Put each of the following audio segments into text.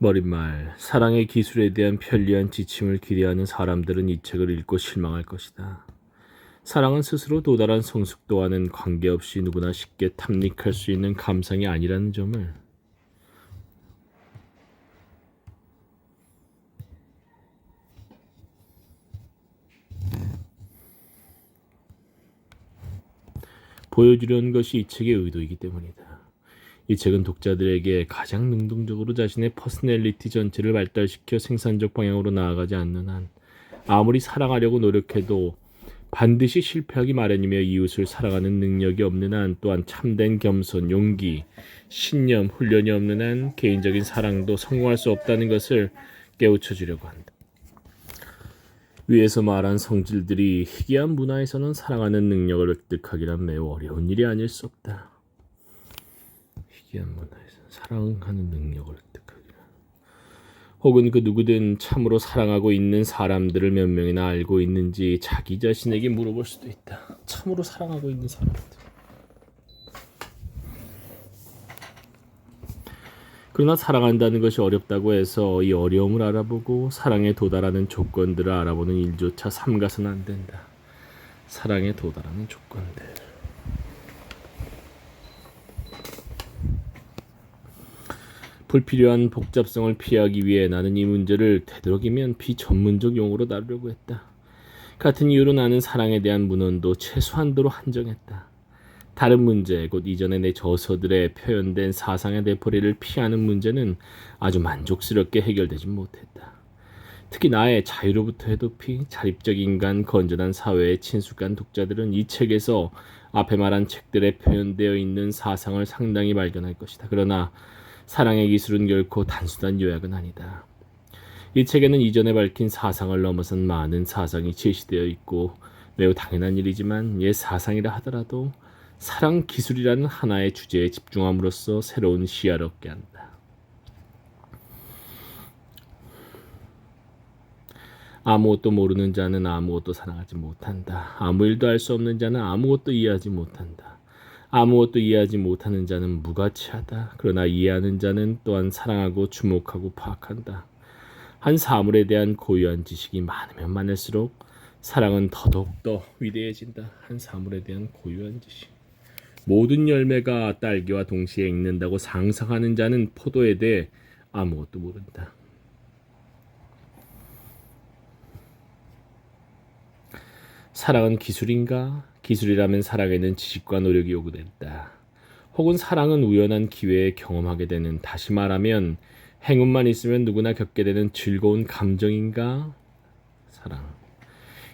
머릿말, 사랑의 기술에 대한 편리한 지침을 기대하는 사람들은 이 책을 읽고 실망할 것이다. 사랑은 스스로 도달한 성숙도와는 관계없이 누구나 쉽게 탐닉할 수 있는 감상이 아니라는 점을 보여주려는 것이 이 책의 의도이기 때문이다. 이 책은 독자들에게 가장 능동적으로 자신의 퍼스널리티 전체를 발달시켜 생산적 방향으로 나아가지 않는 한 아무리 사랑하려고 노력해도 반드시 실패하기 마련이며 이웃을 사랑하는 능력이 없는 한 또한 참된 겸손, 용기, 신념, 훈련이 없는 한 개인적인 사랑도 성공할 수 없다는 것을 깨우쳐 주려고 한다. 위에서 말한 성질들이 희귀한 문화에서는 사랑하는 능력을 획득하기란 매우 어려운 일이 아닐 수 없다. 희귀한 문화에서 사랑하는 능력을 획득하기란 혹은 그 누구든 참으로 사랑하고 있는 사람들을 몇 명이나 알고 있는지 자기 자신에게 물어볼 수도 있다. 참으로 사랑하고 있는 사람들. 그러나 사랑한다는 것이 어렵다고 해서 이 어려움을 알아보고 사랑에 도달하는 조건들을 알아보는 일조차 삼가서는 안 된다. 사랑에 도달하는 조건들. 불필요한 복잡성을 피하기 위해 나는 이 문제를 되도록이면 비전문적 용어로 다루려고 했다. 같은 이유로 나는 사랑에 대한 문헌도 최소한도로 한정했다. 다른 문제, 곧 이전에 내 저서들에 표현된 사상의 되풀이를 피하는 문제는 아주 만족스럽게 해결되지 못했다. 특히 나의 자유로부터 해독피, 자립적 인간, 건전한 사회에 친숙한 독자들은 이 책에서 앞에 말한 책들에 표현되어 있는 사상을 상당히 발견할 것이다. 그러나 사랑의 기술은 결코 단순한 요약은 아니다. 이 책에는 이전에 밝힌 사상을 넘어선 많은 사상이 제시되어 있고 매우 당연한 일이지만 옛 사상이라 하더라도 사랑 기술이라는 하나의 주제에 집중함으로써 새로운 시야를 얻게 한다. 아무것도 모르는 자는 아무것도 사랑하지 못한다. 아무 일도 할 수 없는 자는 아무것도 이해하지 못한다. 아무것도 이해하지 못하는 자는 무가치하다. 그러나 이해하는 자는 또한 사랑하고 주목하고 파악한다. 한 사물에 대한 고유한 지식이 많으면 많을수록 사랑은 더더욱더 위대해진다. 한 사물에 대한 고유한 지식. 모든 열매가 딸기와 동시에 익는다고 상상하는 자는 포도에 대해 아무것도 모른다. 사랑은 기술인가? 기술이라면 사랑에는 지식과 노력이 요구된다. 혹은 사랑은 우연한 기회에 경험하게 되는, 다시 말하면 행운만 있으면 누구나 겪게 되는 즐거운 감정인가? 사랑.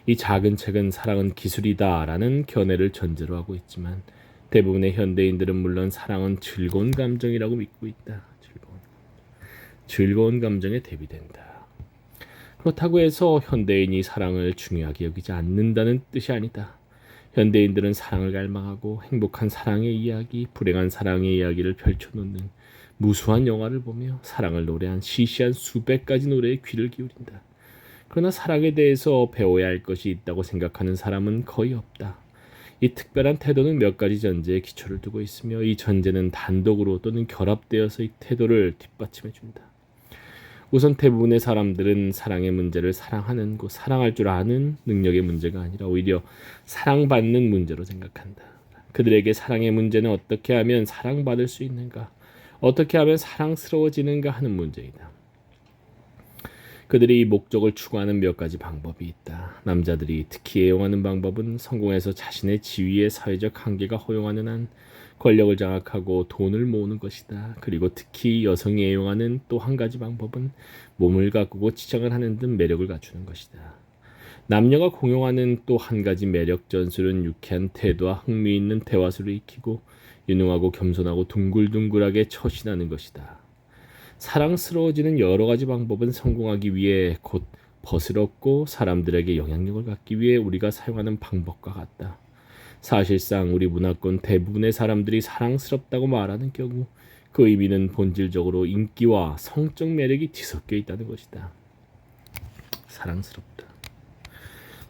이 작은 책은 사랑은 기술이다라는 견해를 전제로 하고 있지만 대부분의 현대인들은 물론 사랑은 즐거운 감정이라고 믿고 있다. 즐거운 감정에 대비된다. 그렇다고 해서 현대인이 사랑을 중요하게 여기지 않는다는 뜻이 아니다. 현대인들은 사랑을 갈망하고 행복한 사랑의 이야기, 불행한 사랑의 이야기를 펼쳐놓는 무수한 영화를 보며 사랑을 노래한 시시한 수백 가지 노래에 귀를 기울인다. 그러나 사랑에 대해서 배워야 할 것이 있다고 생각하는 사람은 거의 없다. 이 특별한 태도는 몇 가지 전제에 기초를 두고 있으며 이 전제는 단독으로 또는 결합되어서 이 태도를 뒷받침해 준다. 우선 대부분의 사람들은 사랑의 문제를 사랑하는 고 사랑할 줄 아는 능력의 문제가 아니라 오히려 사랑받는 문제로 생각한다. 그들에게 사랑의 문제는 어떻게 하면 사랑받을 수 있는가, 어떻게 하면 사랑스러워지는가 하는 문제이다. 그들이 이 목적을 추구하는 몇 가지 방법이 있다. 남자들이 특히 애용하는 방법은 성공해서 자신의 지위의 사회적 한계가 허용하는 한 권력을 장악하고 돈을 모으는 것이다. 그리고 특히 여성이 애용하는 또 한 가지 방법은 몸을 가꾸고 치장을 하는 등 매력을 갖추는 것이다. 남녀가 공용하는 또 한 가지 매력 전술은 유쾌한 태도와 흥미있는 대화술을 익히고 유능하고 겸손하고 둥글둥글하게 처신하는 것이다. 사랑스러워지는 여러 가지 방법은 성공하기 위해 곧 벗을 얻고 사람들에게 영향력을 갖기 위해 우리가 사용하는 방법과 같다. 사실상 우리 문화권 대부분의 사람들이 사랑스럽다고 말하는 경우 그 의미는 본질적으로 인기와 성적 매력이 뒤섞여 있다는 것이다. 사랑스럽다.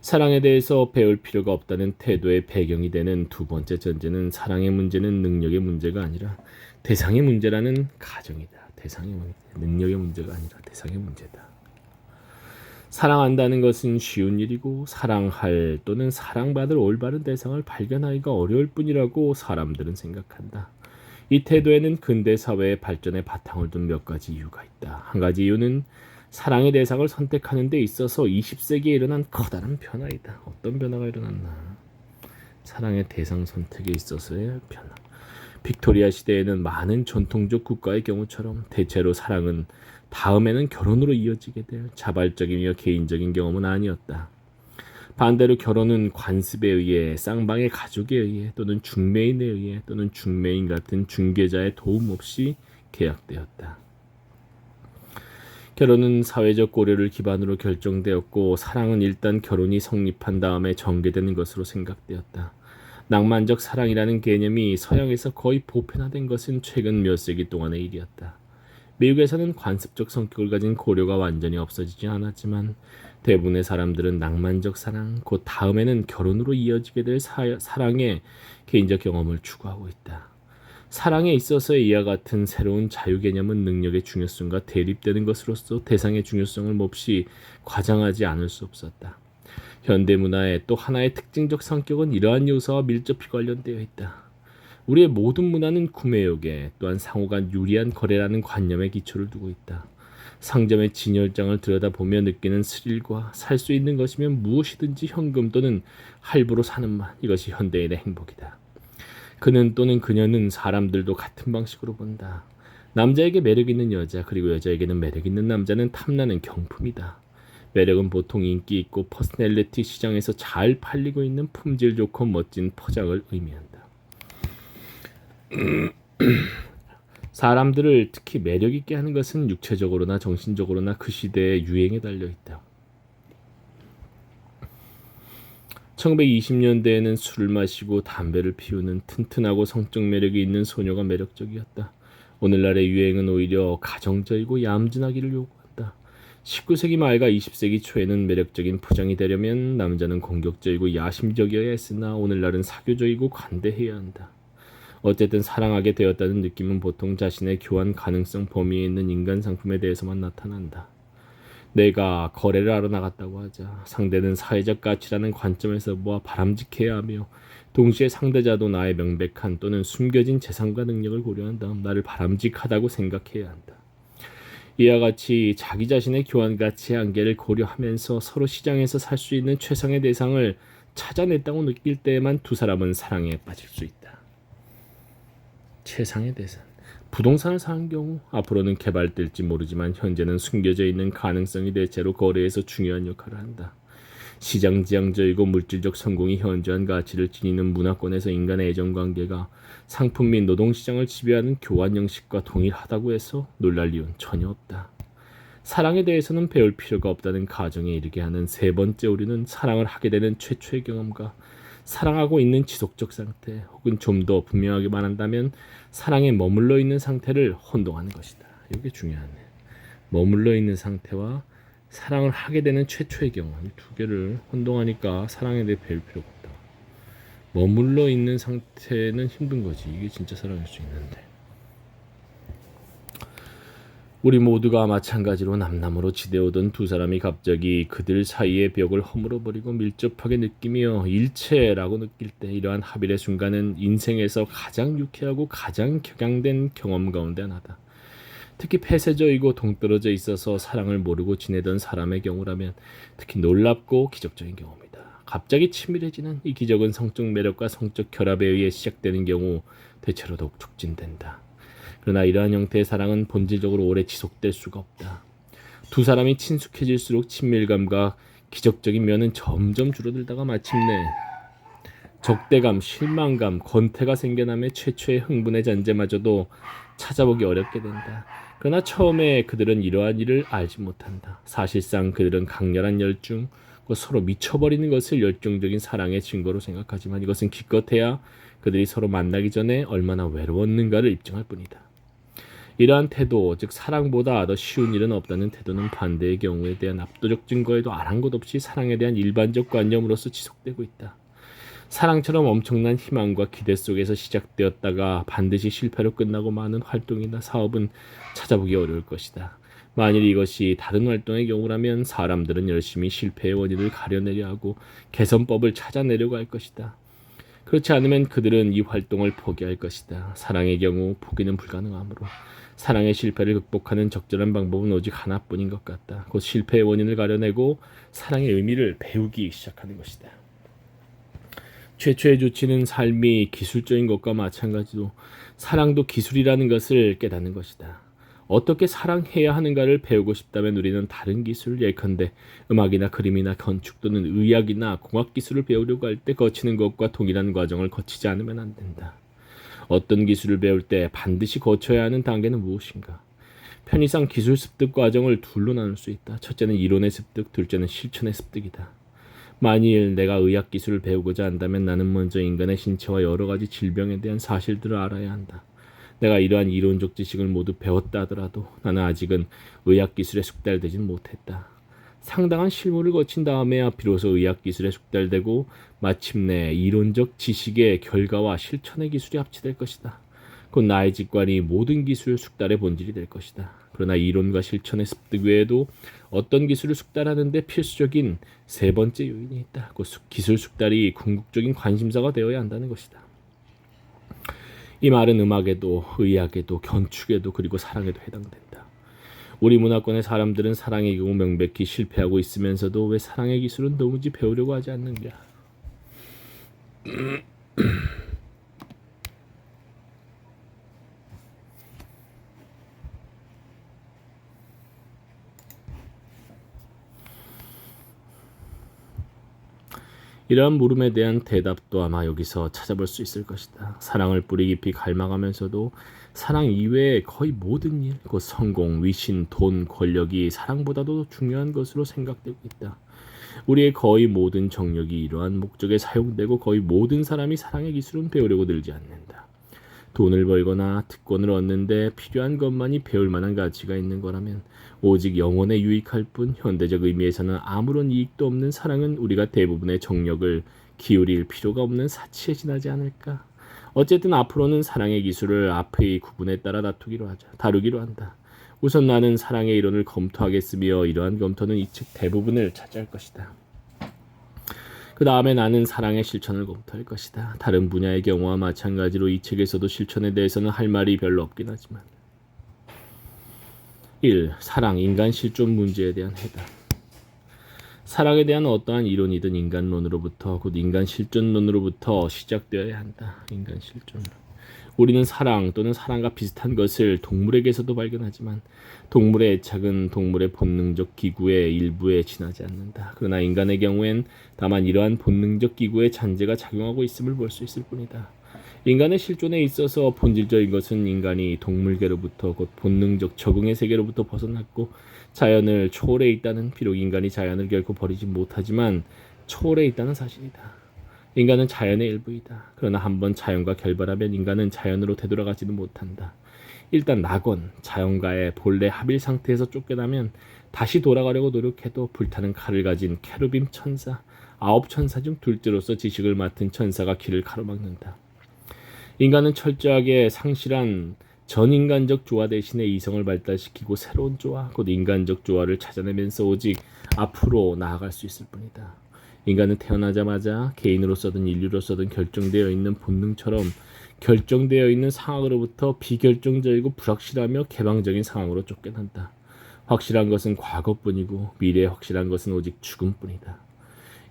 사랑에 대해서 배울 필요가 없다는 태도의 배경이 되는 두 번째 전제는 사랑의 문제는 능력의 문제가 아니라 대상의 문제라는 가정이다. 대상의 문제, 능력의 문제가 아니라 대상의 문제다. 사랑한다는 것은 쉬운 일이고 사랑할 또는 사랑받을 올바른 대상을 발견하기가 어려울 뿐이라고 사람들은 생각한다. 이 태도에는 근대 사회의 발전에 바탕을 둔 몇 가지 이유가 있다. 한 가지 이유는 사랑의 대상을 선택하는 데 있어서 20세기에 일어난 커다란 변화이다. 어떤 변화가 일어났나? 사랑의 대상 선택에 있어서의 변화. 빅토리아 시대에는 많은 전통적 국가의 경우처럼 대체로 사랑은 다음에는 결혼으로 이어지게 될 자발적이며 개인적인 경험은 아니었다. 반대로 결혼은 관습에 의해, 쌍방의 가족에 의해 또는 중매인에 의해 또는 중매인 같은 중개자의 도움 없이 계약되었다. 결혼은 사회적 고려를 기반으로 결정되었고 사랑은 일단 결혼이 성립한 다음에 전개되는 것으로 생각되었다. 낭만적 사랑이라는 개념이 서양에서 거의 보편화된 것은 최근 몇 세기 동안의 일이었다. 미국에서는 관습적 성격을 가진 고려가 완전히 없어지지 않았지만 대부분의 사람들은 낭만적 사랑, 곧 다음에는 결혼으로 이어지게 될 사랑의 개인적 경험을 추구하고 있다. 사랑에 있어서의 이와 같은 새로운 자유 개념은 능력의 중요성과 대립되는 것으로서 대상의 중요성을 몹시 과장하지 않을 수 없었다. 현대 문화의 또 하나의 특징적 성격은 이러한 요소와 밀접히 관련되어 있다. 우리의 모든 문화는 구매욕에 또한 상호간 유리한 거래라는 관념에 기초를 두고 있다. 상점의 진열장을 들여다보며 느끼는 스릴과 살 수 있는 것이면 무엇이든지 현금 또는 할부로 사는 맛, 이것이 현대인의 행복이다. 그는 또는 그녀는 사람들도 같은 방식으로 본다. 남자에게 매력 있는 여자 그리고 여자에게는 매력 있는 남자는 탐나는 경품이다. 매력은 보통 인기 있고 퍼스널리티 시장에서 잘 팔리고 있는 품질 좋고 멋진 포장을 의미한다. 사람들을 특히 매력 있게 하는 것은 육체적으로나 정신적으로나 그 시대의 유행에 달려 있다. 1920년대에는 술을 마시고 담배를 피우는 튼튼하고 성적 매력이 있는 소녀가 매력적이었다. 오늘날의 유행은 오히려 가정적이고 얌전하기를 요구한다. 19세기 말과 20세기 초에는 매력적인 포장이 되려면 남자는 공격적이고 야심적이어야 했으나 오늘날은 사교적이고 관대해야 한다. 어쨌든 사랑하게 되었다는 느낌은 보통 자신의 교환 가능성 범위에 있는 인간 상품에 대해서만 나타난다. 내가 거래를 하러 나갔다고 하자 상대는 사회적 가치라는 관점에서 보아 바람직해야 하며 동시에 상대자도 나의 명백한 또는 숨겨진 재산과 능력을 고려한 다음 나를 바람직하다고 생각해야 한다. 이와 같이 자기 자신의 교환 가치의 한계를 고려하면서 서로 시장에서 살 수 있는 최상의 대상을 찾아냈다고 느낄 때에만 두 사람은 사랑에 빠질 수 있다. 최상의 대상. 부동산을 사는 경우 앞으로는 개발될지 모르지만 현재는 숨겨져 있는 가능성이 대체로 거래에서 중요한 역할을 한다. 시장지향적이고 물질적 성공이 현저한 가치를 지니는 문화권에서 인간의 애정관계가 상품 및 노동시장을 지배하는 교환 형식과 동일하다고 해서 놀랄 이유는 전혀 없다. 사랑에 대해서는 배울 필요가 없다는 가정에 이르게 하는 세 번째 오류는 사랑을 하게 되는 최초의 경험과 사랑하고 있는 지속적 상태 혹은 좀 더 분명하게 말한다면 사랑에 머물러 있는 상태를 혼동하는 것이다. 이게 중요하네. 머물러 있는 상태와 사랑을 하게 되는 최초의 경험, 이 두 개를 혼동하니까 사랑에 대해 배울 필요가 없다. 머물러 있는 상태는 힘든 거지. 이게 진짜 사랑일 수 있는데. 우리 모두가 마찬가지로 남남으로 지내오던 두 사람이 갑자기 그들 사이의 벽을 허물어버리고 밀접하게 느끼며 일체라고 느낄 때 이러한 합일의 순간은 인생에서 가장 유쾌하고 가장 격양된 경험 가운데 하나다. 특히 폐쇄적이고 동떨어져 있어서 사랑을 모르고 지내던 사람의 경우라면 특히 놀랍고 기적적인 경험이다. 갑자기 친밀해지는 이 기적은 성적 매력과 성적 결합에 의해 시작되는 경우 대체로 더욱 촉진된다. 그러나 이러한 형태의 사랑은 본질적으로 오래 지속될 수가 없다. 두 사람이 친숙해질수록 친밀감과 기적적인 면은 점점 줄어들다가 마침내 적대감, 실망감, 권태가 생겨나며 최초의 흥분의 잔재마저도 찾아보기 어렵게 된다. 그러나 처음에 그들은 이러한 일을 알지 못한다. 사실상 그들은 강렬한 열중, 서로 미쳐버리는 것을 열정적인 사랑의 증거로 생각하지만 이것은 기껏해야 그들이 서로 만나기 전에 얼마나 외로웠는가를 입증할 뿐이다. 이러한 태도, 즉 사랑보다 더 쉬운 일은 없다는 태도는 반대의 경우에 대한 압도적 증거에도 아랑곳 없이 사랑에 대한 일반적 관념으로서 지속되고 있다. 사랑처럼 엄청난 희망과 기대 속에서 시작되었다가 반드시 실패로 끝나고 마는 활동이나 사업은 찾아보기 어려울 것이다. 만일 이것이 다른 활동의 경우라면 사람들은 열심히 실패의 원인을 가려내려 하고 개선법을 찾아내려고 할 것이다. 그렇지 않으면 그들은 이 활동을 포기할 것이다. 사랑의 경우 포기는 불가능하므로 사랑의 실패를 극복하는 적절한 방법은 오직 하나뿐인 것 같다. 곧 실패의 원인을 가려내고 사랑의 의미를 배우기 시작하는 것이다. 최초의 조치는 삶이 기술적인 것과 마찬가지로 사랑도 기술이라는 것을 깨닫는 것이다. 어떻게 사랑해야 하는가를 배우고 싶다면 우리는 다른 기술, 예컨대 음악이나 그림이나 건축 또는 의학이나 공학 기술을 배우려고 할 때 거치는 것과 동일한 과정을 거치지 않으면 안 된다. 어떤 기술을 배울 때 반드시 거쳐야 하는 단계는 무엇인가? 편의상 기술 습득 과정을 둘로 나눌 수 있다. 첫째는 이론의 습득, 둘째는 실천의 습득이다. 만일 내가 의학 기술을 배우고자 한다면 나는 먼저 인간의 신체와 여러 가지 질병에 대한 사실들을 알아야 한다. 내가 이러한 이론적 지식을 모두 배웠다 하더라도 나는 아직은 의학 기술에 숙달되진 못했다. 상당한 실무를 거친 다음에야 비로소 의학 기술에 숙달되고 마침내 이론적 지식의 결과와 실천의 기술이 합치될 것이다. 곧 나의 직관이 모든 기술 숙달의 본질이 될 것이다. 그러나 이론과 실천의 습득 외에도 어떤 기술을 숙달하는 데 필수적인 세 번째 요인이 있다. 곧 기술 숙달이 궁극적인 관심사가 되어야 한다는 것이다. 이 말은 음악에도 의학에도 건축에도 그리고 사랑에도 해당된다. 우리 문화권의 사람들은 사랑의 경우 명백히 실패하고 있으면서도 왜 사랑의 기술은 도무지 배우려고 하지 않는가? 이러한 물음에 대한 대답도 아마 여기서 찾아볼 수 있을 것이다. 사랑을 뿌리 깊이 갈망하면서도 사랑 이외의 거의 모든 일, 곧 성공, 위신, 돈, 권력이 사랑보다도 중요한 것으로 생각되고 있다. 우리의 거의 모든 정력이 이러한 목적에 사용되고 거의 모든 사람이 사랑의 기술은 배우려고 들지 않는다. 돈을 벌거나 특권을 얻는데 필요한 것만이 배울 만한 가치가 있는 거라면 오직 영혼에 유익할 뿐 현대적 의미에서는 아무런 이익도 없는 사랑은 우리가 대부분의 정력을 기울일 필요가 없는 사치에 지나지 않을까? 어쨌든 앞으로는 사랑의 기술을 앞의 구분에 따라 다루기로 한다. 우선 나는 사랑의 이론을 검토하겠으며 이러한 검토는 이 책 대부분을 차지할 것이다. 그 다음에 나는 사랑의 실천을 검토할 것이다. 다른 분야의 경우와 마찬가지로 이 책에서도 실천에 대해서는 할 말이 별로 없긴 하지만 1. 사랑, 인간 실존 문제에 대한 해답. 사랑에 대한 어떠한 이론이든 인간론으로부터 곧 인간 실존론으로부터 시작되어야 한다. 인간 실존. 우리는 사랑 또는 사랑과 비슷한 것을 동물에게서도 발견하지만 동물의 애착은 동물의 본능적 기구의 일부에 지나지 않는다. 그러나 인간의 경우엔 다만 이러한 본능적 기구의 잔재가 작용하고 있음을 볼 수 있을 뿐이다. 인간의 실존에 있어서 본질적인 것은 인간이 동물계로부터 곧 본능적 적응의 세계로부터 벗어났고 자연을 초월해 있다는, 비록 인간이 자연을 결코 버리지 못하지만 초월해 있다는 사실이다. 인간은 자연의 일부이다. 그러나 한번 자연과 결별하면 인간은 자연으로 되돌아가지는 못한다. 일단 낙원, 자연과의 본래 합일 상태에서 쫓겨나면 다시 돌아가려고 노력해도 불타는 칼을 가진 케루빔 천사, 9천사 중 둘째로서 지식을 맡은 천사가 길을 가로막는다. 인간은 철저하게 상실한 전인간적 조화 대신에 이성을 발달시키고 새로운 조화, 곧 인간적 조화를 찾아내면서 오직 앞으로 나아갈 수 있을 뿐이다. 인간은 태어나자마자 개인으로서든 인류로서든 결정되어 있는 본능처럼 결정되어 있는 상황으로부터 비결정적이고 불확실하며 개방적인 상황으로 쫓겨난다. 확실한 것은 과거뿐이고 미래에 확실한 것은 오직 죽음뿐이다.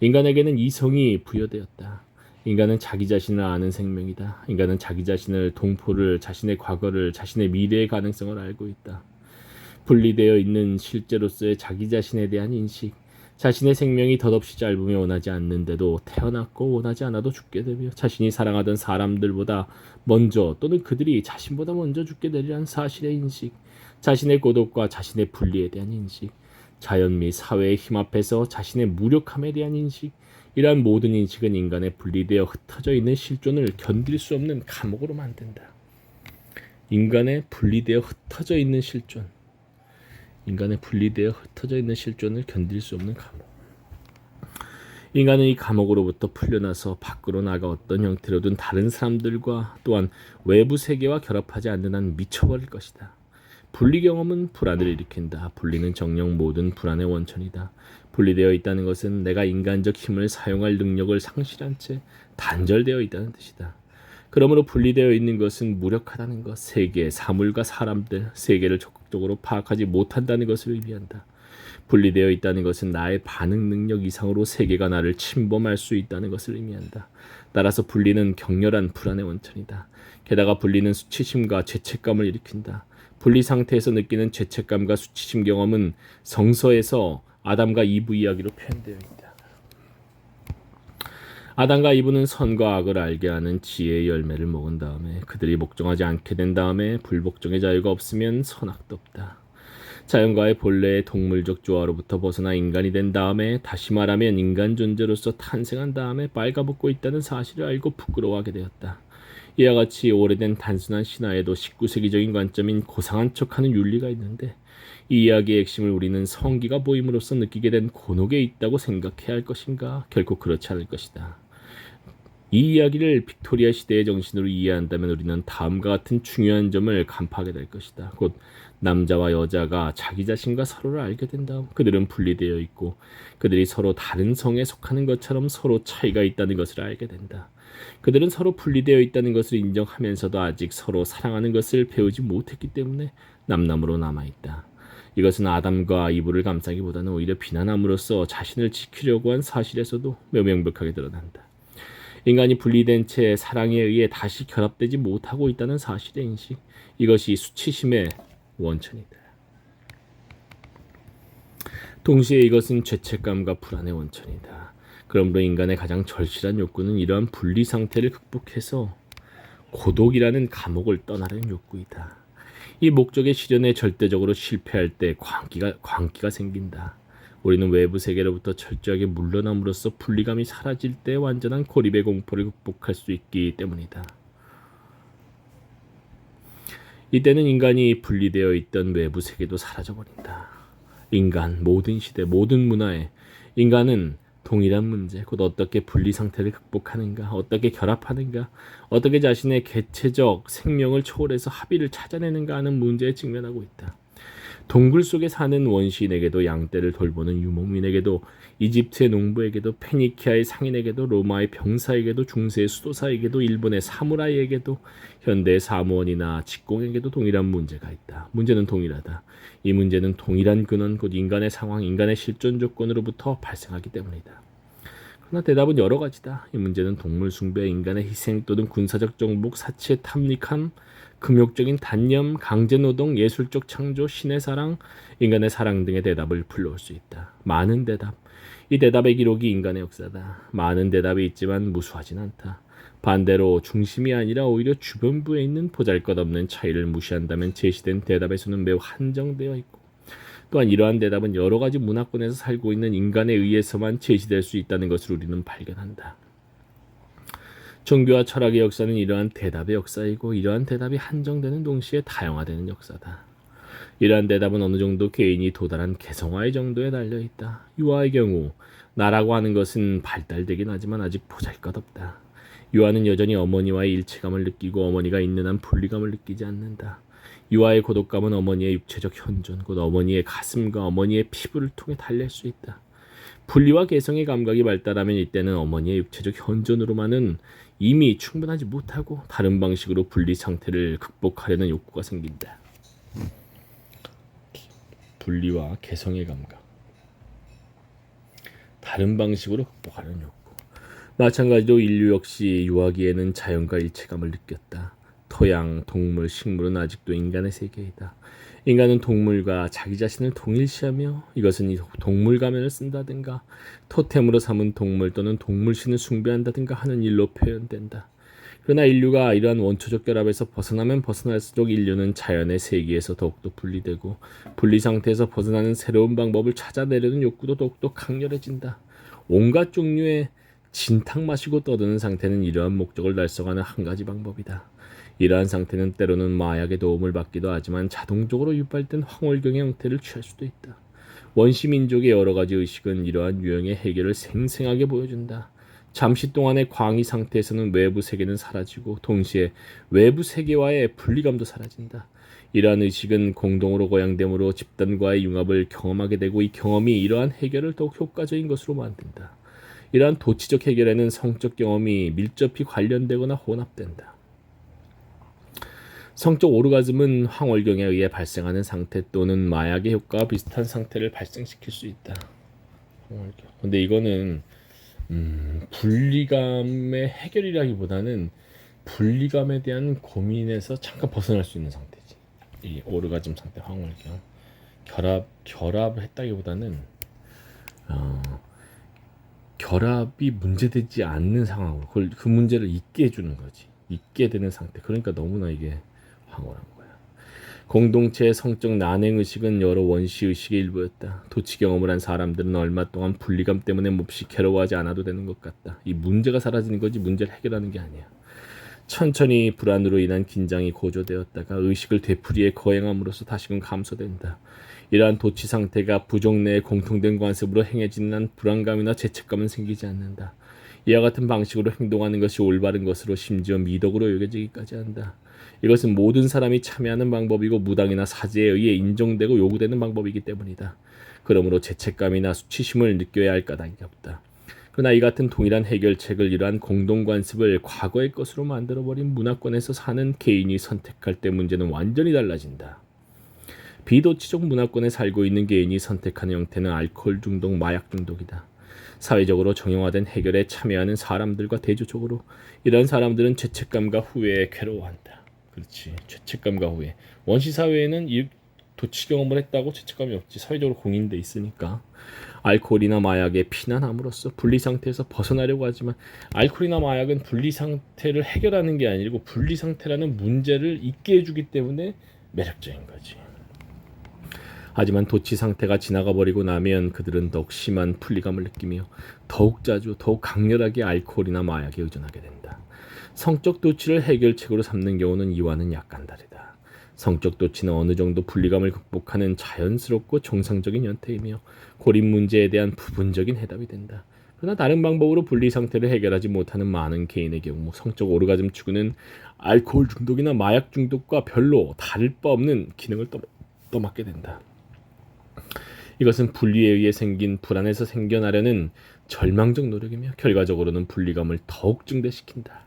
인간에게는 이성이 부여되었다. 인간은 자기 자신을 아는 생명이다. 인간은 자기 자신을, 동포를, 자신의 과거를, 자신의 미래의 가능성을 알고 있다. 분리되어 있는 실제로서의 자기 자신에 대한 인식, 자신의 생명이 덧없이 짧으며 원하지 않는데도 태어났고 원하지 않아도 죽게 되며 자신이 사랑하던 사람들보다 먼저 또는 그들이 자신보다 먼저 죽게 되리라는 사실의 인식, 자신의 고독과 자신의 분리에 대한 인식, 자연 및 사회의 힘 앞에서 자신의 무력함에 대한 인식, 이러한 모든 인식은 인간의 분리되어 흩어져 있는 실존을 견딜 수 없는 감옥으로 만든다. 인간의 분리되어 흩어져 있는 실존, 인간의 분리되어 흩어져 있는 실존을 견딜 수 없는 감옥. 인간은 이 감옥으로부터 풀려나서 밖으로 나가 어떤 형태로든 다른 사람들과 또한 외부 세계와 결합하지 않는 한 미쳐버릴 것이다. 분리 경험은 불안을 일으킨다. 분리는 정녕 모든 불안의 원천이다. 분리되어 있다는 것은 내가 인간적 힘을 사용할 능력을 상실한 채 단절되어 있다는 뜻이다. 그러므로 분리되어 있는 것은 무력하다는 것, 세계, 사물과 사람들, 세계를 적극적으로 파악하지 못한다는 것을 의미한다. 분리되어 있다는 것은 나의 반응 능력 이상으로 세계가 나를 침범할 수 있다는 것을 의미한다. 따라서 분리는 격렬한 불안의 원천이다. 게다가 분리는 수치심과 죄책감을 일으킨다. 분리 상태에서 느끼는 죄책감과 수치심 경험은 성서에서 아담과 이브 이야기로 표현되어 있다. 아담과 이브는 선과 악을 알게 하는 지혜의 열매를 먹은 다음에 그들이 복종하지 않게 된 다음에 불복종의 자유가 없으면 선악도 없다. 자연과의 본래의 동물적 조화로부터 벗어나 인간이 된 다음에, 다시 말하면 인간 존재로서 탄생한 다음에 빨가벗고 있다는 사실을 알고 부끄러워하게 되었다. 이와 같이 오래된 단순한 신화에도 19세기적인 관점인 고상한 척하는 윤리가 있는데, 이 이야기의 핵심을 우리는 성기가 보임으로써 느끼게 된 곤혹에 있다고 생각해야 할 것인가? 결코 그렇지 않을 것이다. 이 이야기를 빅토리아 시대의 정신으로 이해한다면 우리는 다음과 같은 중요한 점을 간파하게 될 것이다. 곧 남자와 여자가 자기 자신과 서로를 알게 된 다음 그들은 분리되어 있고 그들이 서로 다른 성에 속하는 것처럼 서로 차이가 있다는 것을 알게 된다. 그들은 서로 분리되어 있다는 것을 인정하면서도 아직 서로 사랑하는 것을 배우지 못했기 때문에 남남으로 남아있다. 이것은 아담과 이브를 감싸기보다는 오히려 비난함으로써 자신을 지키려고 한 사실에서도 매우 명백하게 드러난다. 인간이 분리된 채 사랑에 의해 다시 결합되지 못하고 있다는 사실의 인식, 이것이 수치심의 원천이다. 동시에 이것은 죄책감과 불안의 원천이다. 그러므로 인간의 가장 절실한 욕구는 이러한 분리 상태를 극복해서 고독이라는 감옥을 떠나려는 욕구이다. 이 목적의 실현에 절대적으로 실패할 때 광기가 생긴다. 우리는 외부 세계로부터 철저하게 물러남으로써 분리감이 사라질 때 완전한 고립의 공포를 극복할 수 있기 때문이다. 이때는 인간이 분리되어 있던 외부 세계도 사라져버린다. 인간, 모든 시대, 모든 문화에 인간은 동일한 문제, 곧 어떻게 분리 상태를 극복하는가, 어떻게 결합하는가, 어떻게 자신의 개체적 생명을 초월해서 합의를 찾아내는가 하는 문제에 직면하고 있다. 동굴 속에 사는 원시인에게도, 양떼를 돌보는 유목민에게도, 이집트의 농부에게도, 페니키아의 상인에게도, 로마의 병사에게도, 중세의 수도사에게도, 일본의 사무라이에게도, 현대의 사무원이나 직공에게도 동일한 문제가 있다. 문제는 동일하다. 이 문제는 동일한 근원, 곧 인간의 상황, 인간의 실존 조건으로부터 발생하기 때문이다. 그러나 대답은 여러 가지다. 이 문제는 동물 숭배, 인간의 희생 또는 군사적 정복, 사치의 탐닉함, 금욕적인 단념, 강제노동, 예술적 창조, 신의 사랑, 인간의 사랑 등의 대답을 불러올 수 있다. 많은 대답. 이 대답의 기록이 인간의 역사다. 많은 대답이 있지만 무수하진 않다. 반대로 중심이 아니라 오히려 주변부에 있는 보잘것없는 차이를 무시한다면 제시된 대답의 수는 매우 한정되어 있고, 또한 이러한 대답은 여러 가지 문화권에서 살고 있는 인간에 의해서만 제시될 수 있다는 것을 우리는 발견한다. 종교와 철학의 역사는 이러한 대답의 역사이고, 이러한 대답이 한정되는 동시에 다양화되는 역사다. 이러한 대답은 어느 정도 개인이 도달한 개성화의 정도에 달려있다. 유아의 경우 나라고 하는 것은 발달되긴 하지만 아직 보잘것없다. 유아는 여전히 어머니와의 일체감을 느끼고 어머니가 있는 한 분리감을 느끼지 않는다. 유아의 고독감은 어머니의 육체적 현존, 곧 어머니의 가슴과 어머니의 피부를 통해 달랠 수 있다. 분리와 개성의 감각이 발달하면 이때는 어머니의 육체적 현존으로만은 이미 충분하지 못하고 다른 방식으로 분리 상태를 극복하려는 욕구가 생긴다. 분리와 개성의 감각, 다른 방식으로 극복하려는 욕구. 마찬가지로 인류 역시 유아기에는 자연과 일체감을 느꼈다. 토양, 동물, 식물은 아직도 인간의 세계이다. 인간은 동물과 자기 자신을 동일시하며, 이것은 동물 가면을 쓴다든가 토템으로 삼은 동물 또는 동물신을 숭배한다든가 하는 일로 표현된다. 그러나 인류가 이러한 원초적 결합에서 벗어나면 벗어날수록 인류는 자연의 세계에서 더욱더 분리되고, 분리 상태에서 벗어나는 새로운 방법을 찾아내려는 욕구도 더욱더 강렬해진다. 온갖 종류의 진탕 마시고 떠드는 상태는 이러한 목적을 달성하는 한 가지 방법이다. 이러한 상태는 때로는 마약의 도움을 받기도 하지만 자동적으로 유발된 황홀경의 형태를 취할 수도 있다. 원시 민족의 여러 가지 의식은 이러한 유형의 해결을 생생하게 보여준다. 잠시 동안의 광의 상태에서는 외부 세계는 사라지고 동시에 외부 세계와의 분리감도 사라진다. 이러한 의식은 공동으로 거양됨으로 집단과의 융합을 경험하게 되고 이 경험이 이러한 해결을 더욱 효과적인 것으로 만든다. 이러한 도치적 해결에는 성적 경험이 밀접히 관련되거나 혼합된다. 성적 오르가즘은 황홀경에 의해 발생하는 상태 또는 마약의 효과와 비슷한 상태를 발생시킬 수 있다. 근데 이거는 분리감의 해결이라기보다는 분리감에 대한 고민에서 잠깐 벗어날 수 있는 상태지. 이 오르가즘 상태, 황홀경 결합을 했다기보다는 결합이 문제되지 않는 상황으로 그 문제를 잊게 해주는 거지. 잊게 되는 상태. 그러니까 너무나 이게 황홀한 거야. 공동체의 성적 난행의식은 여러 원시의식의 일부였다. 도치 경험을 한 사람들은 얼마 동안 분리감 때문에 몹시 괴로워하지 않아도 되는 것 같다. 이 문제가 사라지는 거지 문제를 해결하는 게 아니야. 천천히 불안으로 인한 긴장이 고조되었다가 의식을 되풀이해 거행함으로써 다시금 감소된다. 이러한 도치 상태가 부족 내에 공통된 관습으로 행해지는 한 불안감이나 죄책감은 생기지 않는다. 이와 같은 방식으로 행동하는 것이 올바른 것으로 심지어 미덕으로 여겨지기까지 한다. 이것은 모든 사람이 참여하는 방법이고 무당이나 사제에 의해 인정되고 요구되는 방법이기 때문이다. 그러므로 죄책감이나 수치심을 느껴야 할 까닭이 없다. 그러나 이 같은 동일한 해결책을 이러한 공동관습을 과거의 것으로 만들어버린 문화권에서 사는 개인이 선택할 때 문제는 완전히 달라진다. 비도치적 문화권에 살고 있는 개인이 선택하는 형태는 알코올 중독, 마약 중독이다. 사회적으로 정형화된 해결에 참여하는 사람들과 대조적으로 이런 사람들은 죄책감과 후회에 괴로워한다. 그렇지. 죄책감과 후회. 원시 사회에는 이 도치 경험을 했다고 죄책감이 없지. 사회적으로 공인돼 있으니까. 알코올이나 마약에 피난함으로써 분리 상태에서 벗어나려고 하지만 알코올이나 마약은 분리 상태를 해결하는 게 아니고 분리 상태라는 문제를 잊게 해주기 때문에 매력적인 거지. 하지만 도치 상태가 지나가 버리고 나면 그들은 더욱 심한 분리감을 느끼며 더욱 자주 더욱 강렬하게 알코올이나 마약에 의존하게 된다. 성적 도치를 해결책으로 삼는 경우는 이와는 약간 다르다. 성적 도치는 어느 정도 분리감을 극복하는 자연스럽고 정상적인 형태이며 고립 문제에 대한 부분적인 해답이 된다. 그러나 다른 방법으로 분리 상태를 해결하지 못하는 많은 개인의 경우 성적 오르가즘 추구는 알코올 중독이나 마약 중독과 별로 다를 바 없는 기능을 떠맡게 된다. 이것은 분리에 의해 생긴 불안에서 생겨나려는 절망적 노력이며 결과적으로는 분리감을 더욱 증대시킨다.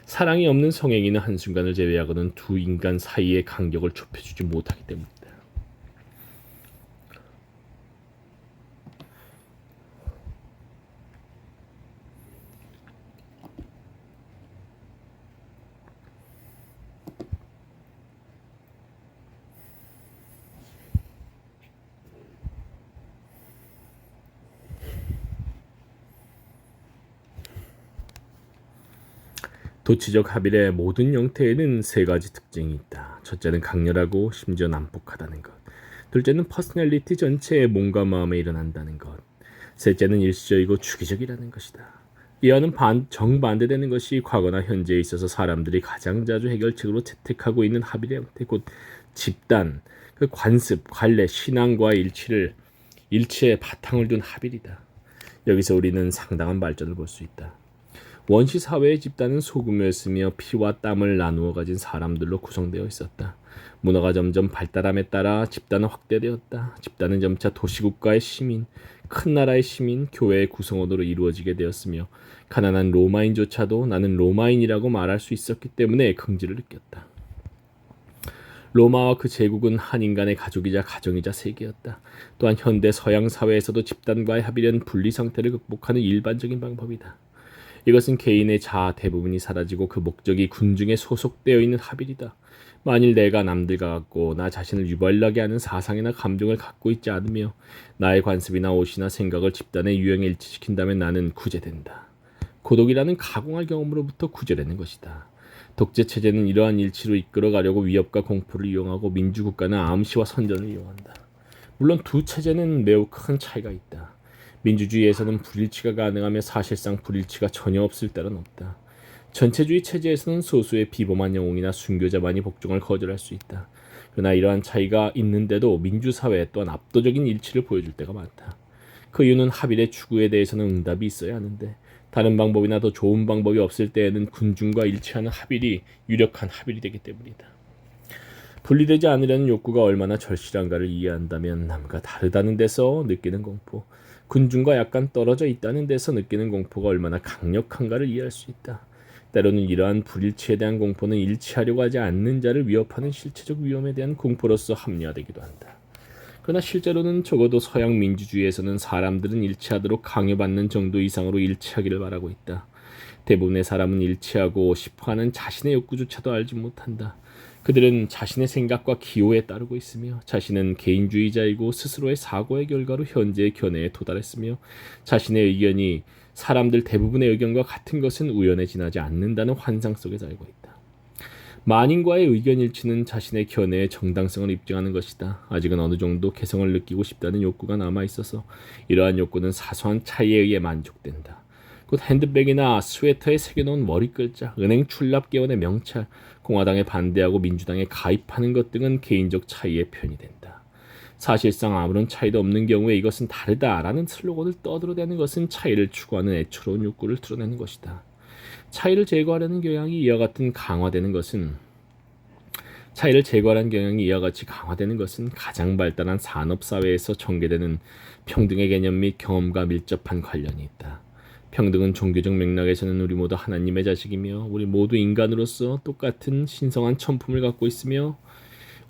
사랑이 없는 성행위는 한순간을 제외하고는 두 인간 사이의 간격을 좁혀주지 못하기 때문이다. 도치적 합일의 모든 형태에는 세 가지 특징이 있다. 첫째는 강렬하고 심지어 난폭하다는 것. 둘째는 퍼스널리티 전체에 몸과 마음에 일어난다는 것. 셋째는 일시적이고 주기적이라는 것이다. 이와는 정반대되는 것이 과거나 현재에 있어서 사람들이 가장 자주 해결책으로 채택하고 있는 합일의 형태, 곧 집단, 그 관습, 관례, 신앙과의 일치에 바탕을 둔 합일이다. 여기서 우리는 상당한 발전을 볼 수 있다. 원시 사회의 집단은 소규모였으며 피와 땀을 나누어 가진 사람들로 구성되어 있었다. 문화가 점점 발달함에 따라 집단은 확대되었다. 집단은 점차 도시국가의 시민, 큰 나라의 시민, 교회의 구성원으로 이루어지게 되었으며 가난한 로마인조차도 나는 로마인이라고 말할 수 있었기 때문에 긍지를 느꼈다. 로마와 그 제국은 한 인간의 가족이자 가정이자 세계였다. 또한 현대 서양 사회에서도 집단과의 합의된 분리 상태를 극복하는 일반적인 방법이다. 이것은 개인의 자아 대부분이 사라지고 그 목적이 군중에 소속되어 있는 합일이다. 만일 내가 남들과 같고 나 자신을 유발나게 하는 사상이나 감정을 갖고 있지 않으며 나의 관습이나 옷이나 생각을 집단의 유형에 일치시킨다면 나는 구제된다. 고독이라는 가공할 경험으로부터 구제되는 것이다. 독재체제는 이러한 일치로 이끌어가려고 위협과 공포를 이용하고 민주국가는 암시와 선전을 이용한다. 물론 두 체제는 매우 큰 차이가 있다. 민주주의에서는 불일치가 가능하며 사실상 불일치가 전혀 없을 때는 없다. 전체주의 체제에서는 소수의 비범한 영웅이나 순교자만이 복종을 거절할 수 있다. 그러나 이러한 차이가 있는데도 민주사회 또한 압도적인 일치를 보여줄 때가 많다. 그 이유는 하빌의 추구에 대해서는 응답이 있어야 하는데 다른 방법이나 더 좋은 방법이 없을 때에는 군중과 일치하는 하빌이 유력한 하빌이 되기 때문이다. 분리되지 않으려는 욕구가 얼마나 절실한가를 이해한다면 남과 다르다는 데서 느끼는 공포, 군중과 약간 떨어져 있다는 데서 느끼는 공포가 얼마나 강력한가를 이해할 수 있다. 때로는 이러한 불일치에 대한 공포는 일치하려고 하지 않는 자를 위협하는 실체적 위험에 대한 공포로서 합리화되기도 한다. 그러나 실제로는 적어도 서양 민주주의에서는 사람들은 일치하도록 강요받는 정도 이상으로 일치하기를 바라고 있다. 대부분의 사람은 일치하고 싶어하는 자신의 욕구조차도 알지 못한다. 그들은 자신의 생각과 기호에 따르고 있으며 자신은 개인주의자이고 스스로의 사고의 결과로 현재의 견해에 도달했으며 자신의 의견이 사람들 대부분의 의견과 같은 것은 우연에 지나지 않는다는 환상 속에 살고 있다. 만인과의 의견 일치는 자신의 견해의 정당성을 입증하는 것이다. 아직은 어느 정도 개성을 느끼고 싶다는 욕구가 남아있어서 이러한 욕구는 사소한 차이에 의해 만족된다. 곧 핸드백이나 스웨터에 새겨놓은 머리글자, 은행 출납기원의 명찰, 공화당에 반대하고 민주당에 가입하는 것 등은 개인적 차이의 편이 된다. 사실상 아무런 차이도 없는 경우에 이것은 다르다라는 슬로건을 떠들어대는 것은 차이를 추구하는 애처로운 욕구를 드러내는 것이다. 차이를 제거하려는 경향이 이와 같은 강화되는 것은 차이를 제거하는 경향이 이와 같이 강화되는 것은 가장 발달한 산업사회에서 전개되는 평등의 개념 및 경험과 밀접한 관련이 있다. 평등은 종교적 맥락에서는 우리 모두 하나님의 자식이며 우리 모두 인간으로서 똑같은 신성한 천품을 갖고 있으며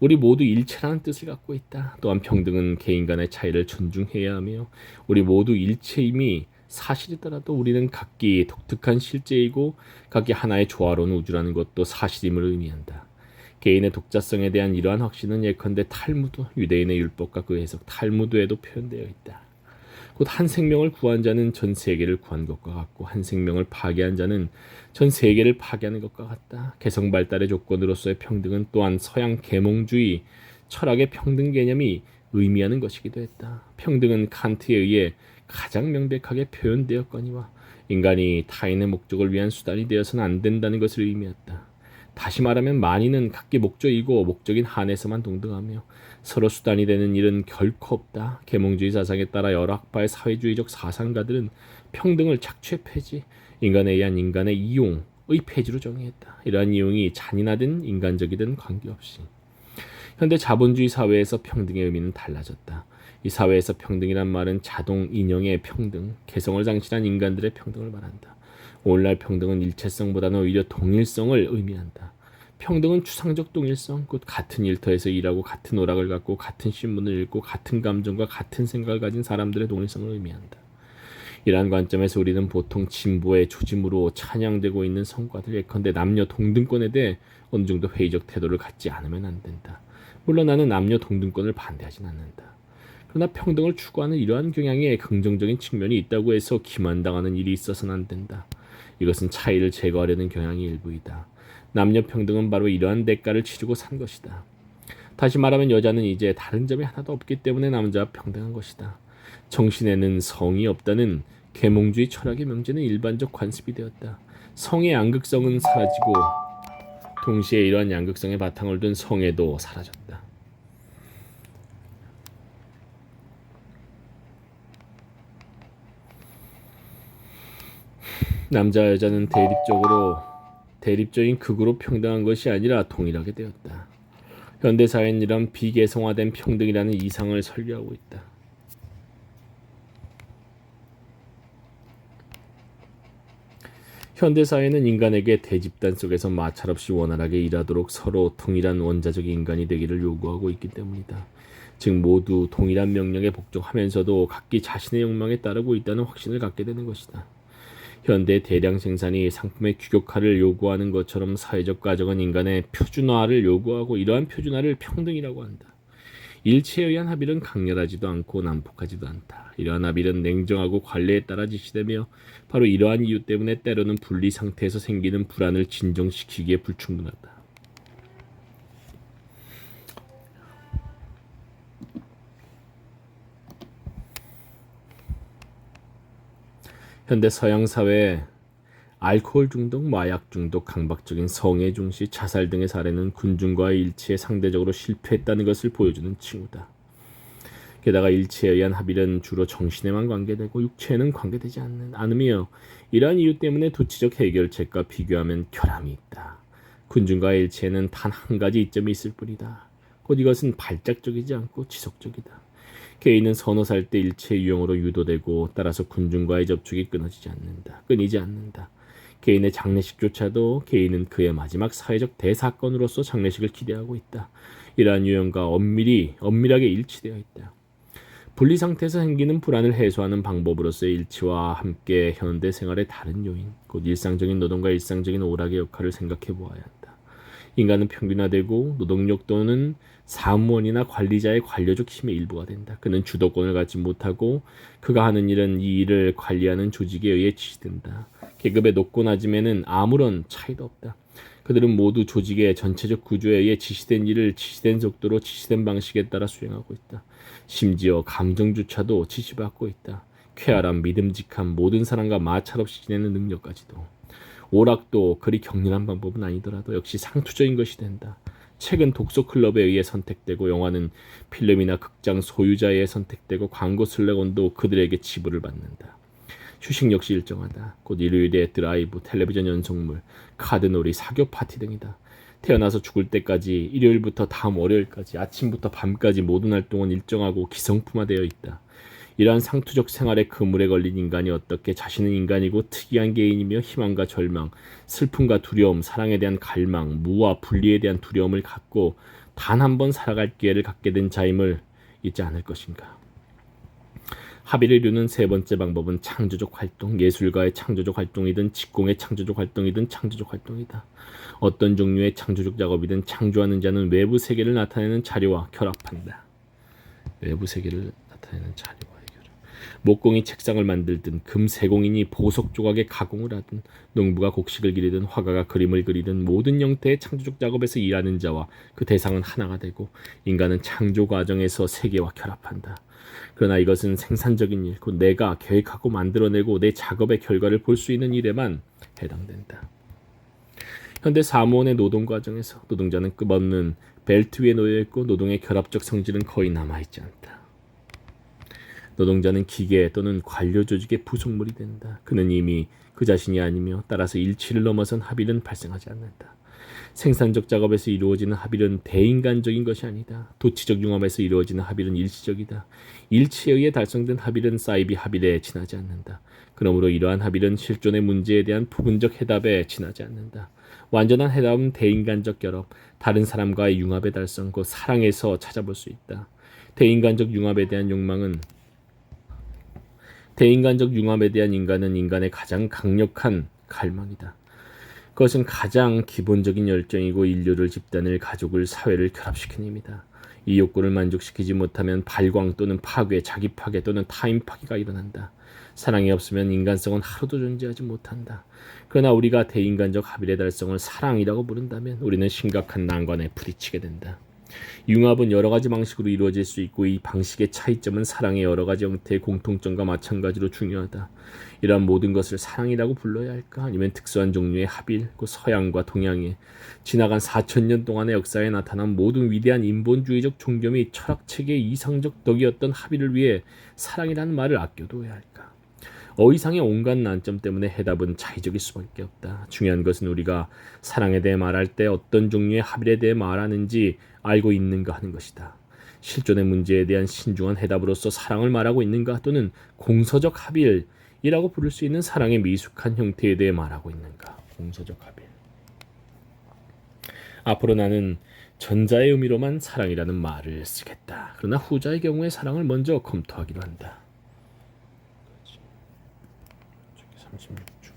우리 모두 일체라는 뜻을 갖고 있다. 또한 평등은 개인 간의 차이를 존중해야 하며 우리 모두 일체임이 사실이더라도 우리는 각기 독특한 실제이고 각기 하나의 조화로운 우주라는 것도 사실임을 의미한다. 개인의 독자성에 대한 이러한 확신은 예컨대 탈무드, 유대인의 율법과 그 해석 탈무드에도 표현되어 있다. 곧 한 생명을 구한 자는 전 세계를 구한 것과 같고 한 생명을 파괴한 자는 전 세계를 파괴하는 것과 같다. 개성 발달의 조건으로서의 평등은 또한 서양 계몽주의 철학의 평등 개념이 의미하는 것이기도 했다. 평등은 칸트에 의해 가장 명백하게 표현되었거니와 인간이 타인의 목적을 위한 수단이 되어서는 안 된다는 것을 의미했다. 다시 말하면 만인은 각기 목적이고 목적인 한에서만 동등하며 서로 수단이 되는 일은 결코 없다. 계몽주의 사상에 따라 여러 학파의 사회주의적 사상가들은 평등을 착취의 폐지, 인간에 의한 인간의 이용의 폐지로 정의했다. 이러한 이용이 잔인하든 인간적이든 관계없이 현대 자본주의 사회에서 평등의 의미는 달라졌다. 이 사회에서 평등이란 말은 자동 인형의 평등, 개성을 상실한 인간들의 평등을 말한다. 오늘날 평등은 일체성보다는 오히려 동일성을 의미한다. 평등은 추상적 동일성, 곧 같은 일터에서 일하고 같은 오락을 갖고 같은 신문을 읽고 같은 감정과 같은 생각을 가진 사람들의 동일성을 의미한다. 이러한 관점에서 우리는 보통 진보의 조짐으로 찬양되고 있는 성과들 예컨대 남녀 동등권에 대해 어느 정도 회의적 태도를 갖지 않으면 안 된다. 물론 나는 남녀 동등권을 반대하진 않는다. 그러나 평등을 추구하는 이러한 경향에 긍정적인 측면이 있다고 해서 기만당하는 일이 있어서는 안 된다. 이것은 차이를 제거하려는 경향이 일부이다. 남녀 평등은 바로 이러한 대가를 치르고 산 것이다. 다시 말하면 여자는 이제 다른 점이 하나도 없기 때문에 남자와 평등한 것이다. 정신에는 성이 없다는 계몽주의 철학의 명제는 일반적 관습이 되었다. 성의 양극성은 사라지고 동시에 이러한 양극성의 바탕을 둔 성애도 사라졌다. 남자 여자는 대립적인 극으로 평등한 것이 아니라 동일하게 되었다. 현대 사회는 이런 비개성화된 평등이라는 이상을 설교하고 있다. 현대 사회는 인간에게 대집단 속에서 마찰없이 원활하게 일하도록 서로 동일한 원자적 인간이 되기를 요구하고 있기 때문이다. 즉 모두 동일한 명령에 복종하면서도 각기 자신의 욕망에 따르고 있다는 확신을 갖게 되는 것이다. 현대 대량 생산이 상품의 규격화를 요구하는 것처럼 사회적 과정은 인간의 표준화를 요구하고 이러한 표준화를 평등이라고 한다. 일체에 의한 합일은 강렬하지도 않고 난폭하지도 않다. 이러한 합일은 냉정하고 관례에 따라 지시되며 바로 이러한 이유 때문에 때로는 분리 상태에서 생기는 불안을 진정시키기에 불충분하다. 현대 서양 사회에 알코올 중독, 마약 중독, 강박적인 성애 중시, 자살 등의 사례는 군중과의 일치에 상대적으로 실패했다는 것을 보여주는 징후다. 게다가 일체에 의한 합의는 주로 정신에만 관계되고 육체에는 관계되지 않으며 이러한 이유 때문에 도치적 해결책과 비교하면 결함이 있다. 군중과의 일체에는 단 한 가지 이점이 있을 뿐이다. 곧 이것은 발작적이지 않고 지속적이다. 개인은 서너 살 때 일체 유형으로 유도되고 따라서 군중과의 접촉이 끊이지 않는다. 개인의 장례식조차도 개인은 그의 마지막 사회적 대사건으로서 장례식을 기대하고 있다. 이러한 유형과 엄밀하게 일치되어 있다. 분리 상태에서 생기는 불안을 해소하는 방법으로서의 일치와 함께 현대 생활의 다른 요인, 곧 일상적인 노동과 일상적인 오락의 역할을 생각해 보아야 한다. 인간은 평균화되고 노동력 또는 사무원이나 관리자의 관료적 힘의 일부가 된다. 그는 주도권을 갖지 못하고 그가 하는 일은 이 일을 관리하는 조직에 의해 지시된다. 계급의 높고 낮음에는 아무런 차이도 없다. 그들은 모두 조직의 전체적 구조에 의해 지시된 일을 지시된 속도로 지시된 방식에 따라 수행하고 있다. 심지어 감정조차도 지시받고 있다. 쾌활한 믿음직한 모든 사람과 마찰없이 지내는 능력까지도. 오락도 그리 격렬한 방법은 아니더라도 역시 상투적인 것이 된다. 책은 독서 클럽에 의해 선택되고 영화는 필름이나 극장 소유자에 의해 선택되고 광고 슬로건도 그들에게 지불을 받는다. 휴식 역시 일정하다. 곧 일요일에 드라이브, 텔레비전 연속물, 카드놀이, 사교 파티 등이다. 태어나서 죽을 때까지 일요일부터 다음 월요일까지 아침부터 밤까지 모든 활동은 일정하고 기성품화되어 있다. 이러한 상투적 생활의 그물에 걸린 인간이 어떻게 자신은 인간이고 특이한 개인이며 희망과 절망, 슬픔과 두려움, 사랑에 대한 갈망, 무와 분리에 대한 두려움을 갖고 단 한 번 살아갈 기회를 갖게 된 자임을 잊지 않을 것인가. 합의를 이루는 세 번째 방법은 창조적 활동, 예술가의 창조적 활동이든 직공의 창조적 활동이든 창조적 활동이다. 어떤 종류의 창조적 작업이든 창조하는 자는 외부 세계를 나타내는 자료와 결합한다. 외부 세계를 나타내는 자료와 결합. 목공이 책상을 만들든 금세공인이 보석 조각의 가공을 하든 농부가 곡식을 기르든 화가가 그림을 그리든 모든 형태의 창조적 작업에서 일하는 자와 그 대상은 하나가 되고 인간은 창조 과정에서 세계와 결합한다. 그러나 이것은 생산적인 일, 곧 내가 계획하고 만들어내고 내 작업의 결과를 볼 수 있는 일에만 해당된다. 현대 사무원의 노동 과정에서 노동자는 끝없는 벨트 위에 놓여 있고 노동의 결합적 성질은 거의 남아있지 않다. 노동자는 기계 또는 관료 조직의 부속물이 된다. 그는 이미 그 자신이 아니며 따라서 일치를 넘어선 합의는 발생하지 않는다. 생산적 작업에서 이루어지는 합의는 대인간적인 것이 아니다. 도치적 융합에서 이루어지는 합의는 일시적이다. 일치에 의해 달성된 합의는 사이비 합의에 지나지 않는다. 그러므로 이러한 합의는 실존의 문제에 대한 부분적 해답에 지나지 않는다. 완전한 해답은 대인간적 결합, 다른 사람과의 융합의 달성, 곧 사랑에서 찾아볼 수 있다. 대인간적 융합에 대한 인간은 인간의 가장 강력한 갈망이다. 그것은 가장 기본적인 열정이고 인류를, 집단을, 가족을, 사회를 결합시키는 힘이다. 이 욕구를 만족시키지 못하면 발광 또는 파괴, 자기 파괴 또는 타인 파괴가 일어난다. 사랑이 없으면 인간성은 하루도 존재하지 못한다. 그러나 우리가 대인간적 합의의 달성을 사랑이라고 부른다면 우리는 심각한 난관에 부딪히게 된다. 융합은 여러 가지 방식으로 이루어질 수 있고 이 방식의 차이점은 사랑의 여러 가지 형태의 공통점과 마찬가지로 중요하다. 이러한 모든 것을 사랑이라고 불러야 할까? 아니면 특수한 종류의 합일, 그 서양과 동양의 지나간 4,000년 동안의 역사에 나타난 모든 위대한 인본주의적 종교 및 철학체계의 이상적 덕이었던 합의를 위해 사랑이라는 말을 아껴둬야 할까? 어이상의 온갖 난점 때문에 해답은 차이적일 수밖에 없다. 중요한 것은 우리가 사랑에 대해 말할 때 어떤 종류의 합의에 대해 말하는지 알고 있는가 하는 것이다. 실존의 문제에 대한 신중한 해답으로서 사랑을 말하고 있는가, 또는 공서적 합의이라고 부를 수 있는 사랑의 미숙한 형태에 대해 말하고 있는가. 공서적 합의. 앞으로 나는 전자의 의미로만 사랑이라는 말을 쓰겠다. 그러나 후자의 경우에 사랑을 먼저 검토하기로 한다. 36주.